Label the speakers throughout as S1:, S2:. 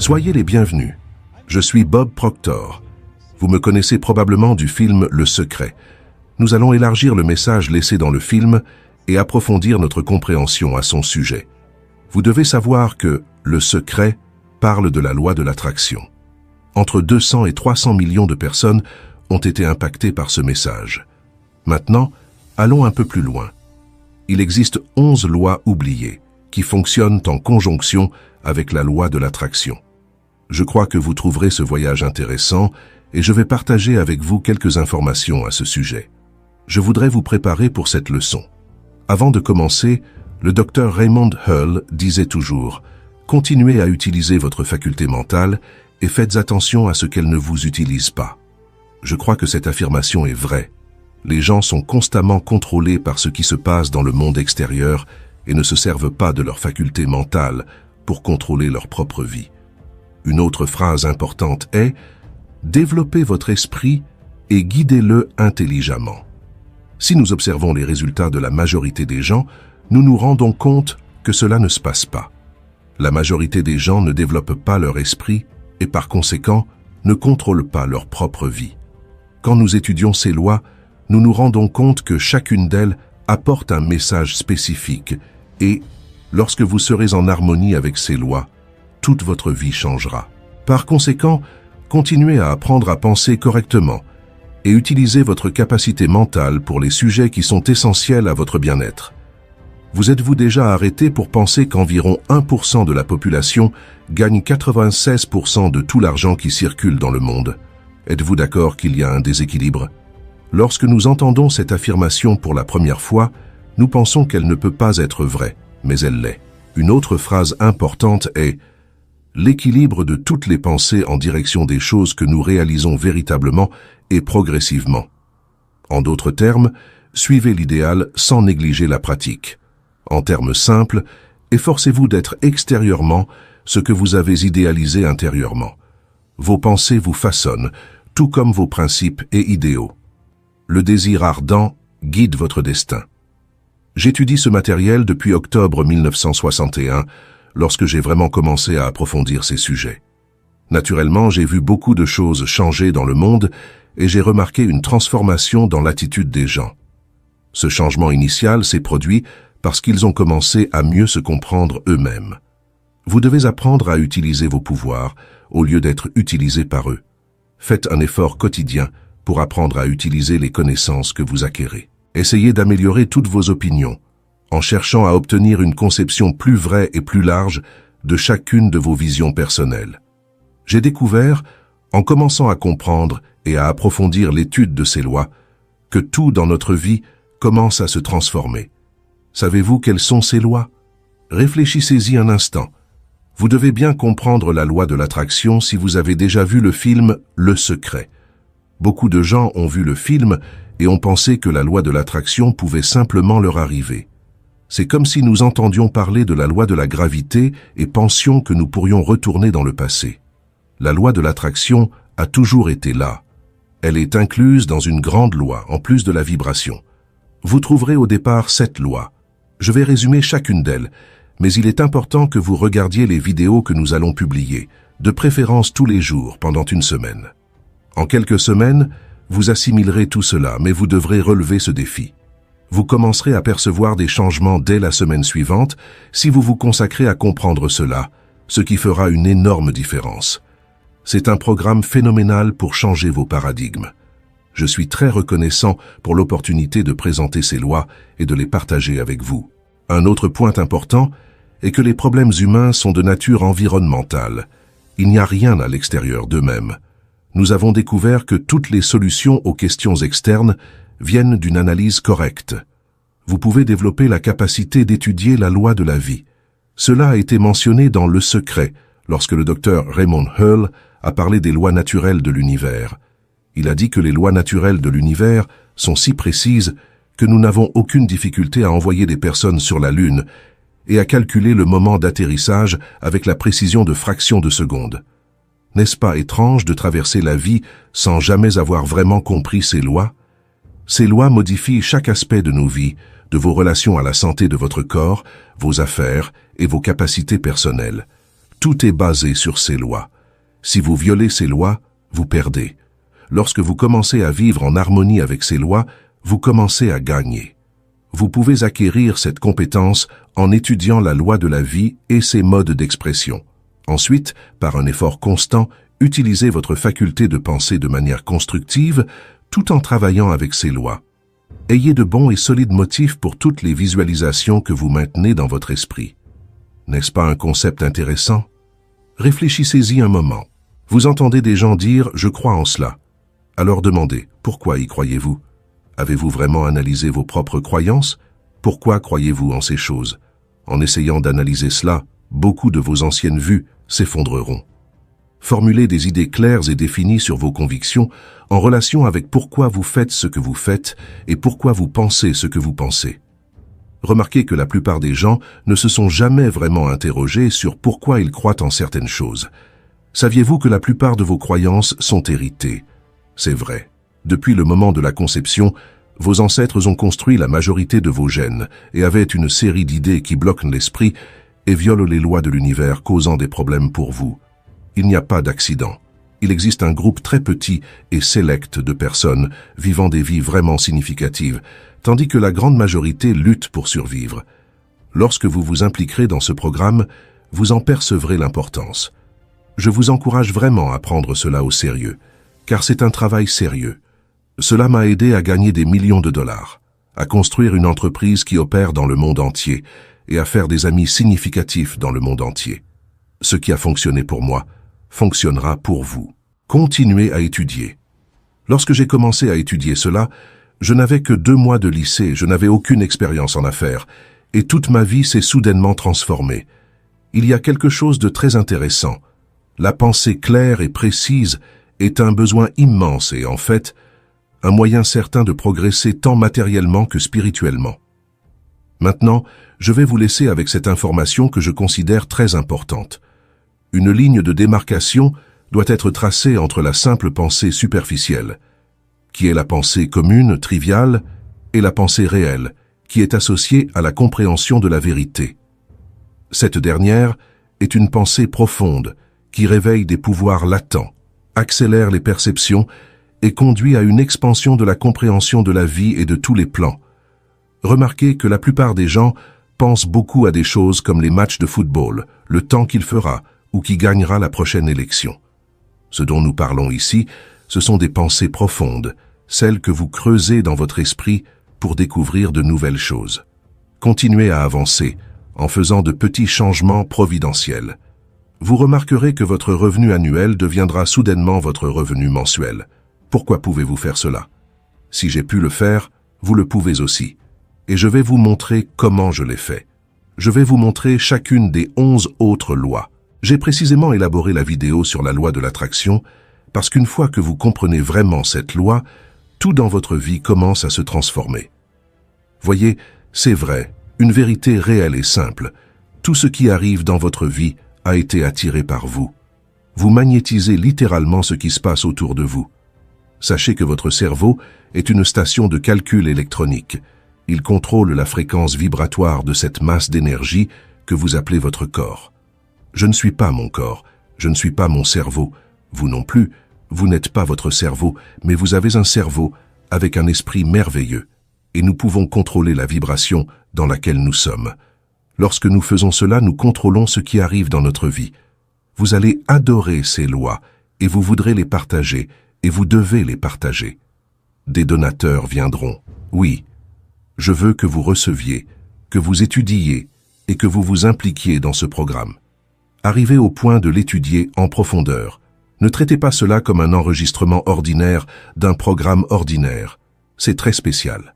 S1: Soyez les bienvenus. Je suis Bob Proctor. Vous me connaissez probablement du film Le Secret. Nous allons élargir le message laissé dans le film et approfondir notre compréhension à son sujet. Vous devez savoir que Le Secret parle de la loi de l'attraction. Entre 200 et 300 millions de personnes ont été impactées par ce message. Maintenant, allons un peu plus loin. Il existe 11 lois oubliées qui fonctionnent en conjonction avec la loi de l'attraction. Je crois que vous trouverez ce voyage intéressant et je vais partager avec vous quelques informations à ce sujet. Je voudrais vous préparer pour cette leçon. Avant de commencer, le docteur Raymond Hull disait toujours « Continuez à utiliser votre faculté mentale et faites attention à ce qu'elle ne vous utilise pas ». Je crois que cette affirmation est vraie. Les gens sont constamment contrôlés par ce qui se passe dans le monde extérieur et ne se servent pas de leur faculté mentale pour contrôler leur propre vie. Une autre phrase importante est « Développez votre esprit et guidez-le intelligemment ». Si nous observons les résultats de la majorité des gens, nous nous rendons compte que cela ne se passe pas. La majorité des gens ne développent pas leur esprit et par conséquent ne contrôlent pas leur propre vie. Quand nous étudions ces lois, nous nous rendons compte que chacune d'elles apporte un message spécifique et, lorsque vous serez en harmonie avec ces lois, toute votre vie changera. Par conséquent, continuez à apprendre à penser correctement et utilisez votre capacité mentale pour les sujets qui sont essentiels à votre bien-être. Vous êtes-vous déjà arrêté pour penser qu'environ 1% de la population gagne 96% de tout l'argent qui circule dans le monde? Êtes-vous d'accord qu'il y a un déséquilibre? Lorsque nous entendons cette affirmation pour la première fois, nous pensons qu'elle ne peut pas être vraie, mais elle l'est. Une autre phrase importante est « L'équilibre de toutes les pensées en direction des choses que nous réalisons véritablement et progressivement ». En d'autres termes, suivez l'idéal sans négliger la pratique. En termes simples, efforcez-vous d'être extérieurement ce que vous avez idéalisé intérieurement. Vos pensées vous façonnent, tout comme vos principes et idéaux. Le désir ardent guide votre destin. J'étudie ce matériel depuis octobre 1961, lorsque j'ai vraiment commencé à approfondir ces sujets. Naturellement, j'ai vu beaucoup de choses changer dans le monde et j'ai remarqué une transformation dans l'attitude des gens. Ce changement initial s'est produit parce qu'ils ont commencé à mieux se comprendre eux-mêmes. Vous devez apprendre à utiliser vos pouvoirs au lieu d'être utilisés par eux. Faites un effort quotidien pour apprendre à utiliser les connaissances que vous acquérez. Essayez d'améliorer toutes vos opinions, en cherchant à obtenir une conception plus vraie et plus large de chacune de vos visions personnelles. J'ai découvert, en commençant à comprendre et à approfondir l'étude de ces lois, que tout dans notre vie commence à se transformer. Savez-vous quelles sont ces lois? Réfléchissez-y un instant. Vous devez bien comprendre la loi de l'attraction si vous avez déjà vu le film Le Secret. Beaucoup de gens ont vu le film et ont pensé que la loi de l'attraction pouvait simplement leur arriver. C'est comme si nous entendions parler de la loi de la gravité et pensions que nous pourrions retourner dans le passé. La loi de l'attraction a toujours été là. Elle est incluse dans une grande loi, en plus de la vibration. Vous trouverez au départ 7 lois. Je vais résumer chacune d'elles, mais il est important que vous regardiez les vidéos que nous allons publier, de préférence tous les jours, pendant une semaine. En quelques semaines, vous assimilerez tout cela, mais vous devrez relever ce défi. Vous commencerez à percevoir des changements dès la semaine suivante si vous vous consacrez à comprendre cela, ce qui fera une énorme différence. C'est un programme phénoménal pour changer vos paradigmes. Je suis très reconnaissant pour l'opportunité de présenter ces lois et de les partager avec vous. Un autre point important est que les problèmes humains sont de nature environnementale. Il n'y a rien à l'extérieur d'eux-mêmes. Nous avons découvert que toutes les solutions aux questions externes viennent d'une analyse correcte. Vous pouvez développer la capacité d'étudier la loi de la vie. Cela a été mentionné dans Le Secret, lorsque le docteur Raymond Hull a parlé des lois naturelles de l'univers. Il a dit que les lois naturelles de l'univers sont si précises que nous n'avons aucune difficulté à envoyer des personnes sur la Lune et à calculer le moment d'atterrissage avec la précision de fractions de secondes. N'est-ce pas étrange de traverser la vie sans jamais avoir vraiment compris ces lois? Ces lois modifient chaque aspect de nos vies, de vos relations à la santé de votre corps, vos affaires et vos capacités personnelles. Tout est basé sur ces lois. Si vous violez ces lois, vous perdez. Lorsque vous commencez à vivre en harmonie avec ces lois, vous commencez à gagner. Vous pouvez acquérir cette compétence en étudiant la loi de la vie et ses modes d'expression. Ensuite, par un effort constant, utilisez votre faculté de penser de manière constructive tout en travaillant avec ces lois. Ayez de bons et solides motifs pour toutes les visualisations que vous maintenez dans votre esprit. N'est-ce pas un concept intéressant? Réfléchissez-y un moment. Vous entendez des gens dire « je crois en cela ». Alors demandez « pourquoi y croyez-vous » Avez-vous vraiment analysé vos propres croyances? Pourquoi croyez-vous en ces choses? En essayant d'analyser cela, beaucoup de vos anciennes vues s'effondreront. Formulez des idées claires et définies sur vos convictions en relation avec pourquoi vous faites ce que vous faites et pourquoi vous pensez ce que vous pensez. Remarquez que la plupart des gens ne se sont jamais vraiment interrogés sur pourquoi ils croient en certaines choses. Saviez-vous que la plupart de vos croyances sont héritées? C'est vrai. Depuis le moment de la conception, vos ancêtres ont construit la majorité de vos gènes et avaient une série d'idées qui bloquent l'esprit et violent les lois de l'univers, causant des problèmes pour vous. Il n'y a pas d'accident. Il existe un groupe très petit et sélect de personnes vivant des vies vraiment significatives, tandis que la grande majorité lutte pour survivre. Lorsque vous vous impliquerez dans ce programme, vous en percevrez l'importance. Je vous encourage vraiment à prendre cela au sérieux, car c'est un travail sérieux. Cela m'a aidé à gagner des millions de dollars, à construire une entreprise qui opère dans le monde entier et à faire des amis significatifs dans le monde entier. Ce qui a fonctionné pour moi fonctionnera pour vous. Continuez à étudier. Lorsque j'ai commencé à étudier cela, je n'avais que 2 mois de lycée, je n'avais aucune expérience en affaires, et toute ma vie s'est soudainement transformée. Il y a quelque chose de très intéressant. La pensée claire et précise est un besoin immense et, en fait, un moyen certain de progresser tant matériellement que spirituellement. Maintenant, je vais vous laisser avec cette information que je considère très importante. Une ligne de démarcation doit être tracée entre la simple pensée superficielle, qui est la pensée commune, triviale, et la pensée réelle, qui est associée à la compréhension de la vérité. Cette dernière est une pensée profonde, qui réveille des pouvoirs latents, accélère les perceptions et conduit à une expansion de la compréhension de la vie et de tous les plans. Remarquez que la plupart des gens pensent beaucoup à des choses comme les matchs de football, le temps qu'il fera ou qui gagnera la prochaine élection. Ce dont nous parlons ici, ce sont des pensées profondes, celles que vous creusez dans votre esprit pour découvrir de nouvelles choses. Continuez à avancer en faisant de petits changements providentiels. Vous remarquerez que votre revenu annuel deviendra soudainement votre revenu mensuel. Pourquoi pouvez-vous faire cela? Si j'ai pu le faire, vous le pouvez aussi. Et je vais vous montrer comment je l'ai fait. Je vais vous montrer chacune des 11 autres lois. J'ai précisément élaboré la vidéo sur la loi de l'attraction parce qu'une fois que vous comprenez vraiment cette loi, tout dans votre vie commence à se transformer. Voyez, c'est vrai, une vérité réelle et simple. Tout ce qui arrive dans votre vie a été attiré par vous. Vous magnétisez littéralement ce qui se passe autour de vous. Sachez que votre cerveau est une station de calcul électronique. Il contrôle la fréquence vibratoire de cette masse d'énergie que vous appelez votre corps. Je ne suis pas mon corps, je ne suis pas mon cerveau, vous non plus, vous n'êtes pas votre cerveau, mais vous avez un cerveau avec un esprit merveilleux, et nous pouvons contrôler la vibration dans laquelle nous sommes. Lorsque nous faisons cela, nous contrôlons ce qui arrive dans notre vie. Vous allez adorer ces lois, et vous voudrez les partager, et vous devez les partager. Des donateurs viendront, oui. Je veux que vous receviez, que vous étudiez, et que vous vous impliquiez dans ce programme. Arrivez au point de l'étudier en profondeur. Ne traitez pas cela comme un enregistrement ordinaire d'un programme ordinaire. C'est très spécial.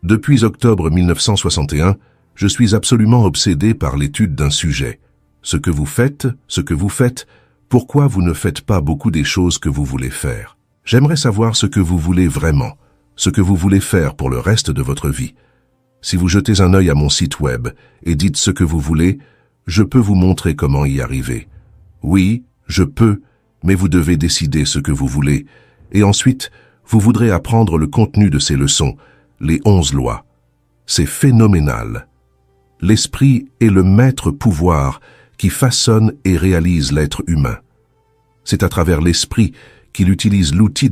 S1: Depuis octobre 1961, je suis absolument obsédé par l'étude d'un sujet. Ce que vous faites, pourquoi vous ne faites pas beaucoup des choses que vous voulez faire. J'aimerais savoir ce que vous voulez vraiment, ce que vous voulez faire pour le reste de votre vie. Si vous jetez un œil à mon site web et dites ce que vous voulez, je peux vous montrer comment y arriver. Oui, je peux, mais vous devez décider ce que vous voulez, et ensuite, vous voudrez apprendre le contenu de ces leçons, les 11 lois. C'est phénoménal. L'esprit est le maître pouvoir qui façonne et réalise l'être humain. C'est à travers l'esprit qu'il utilise l'outil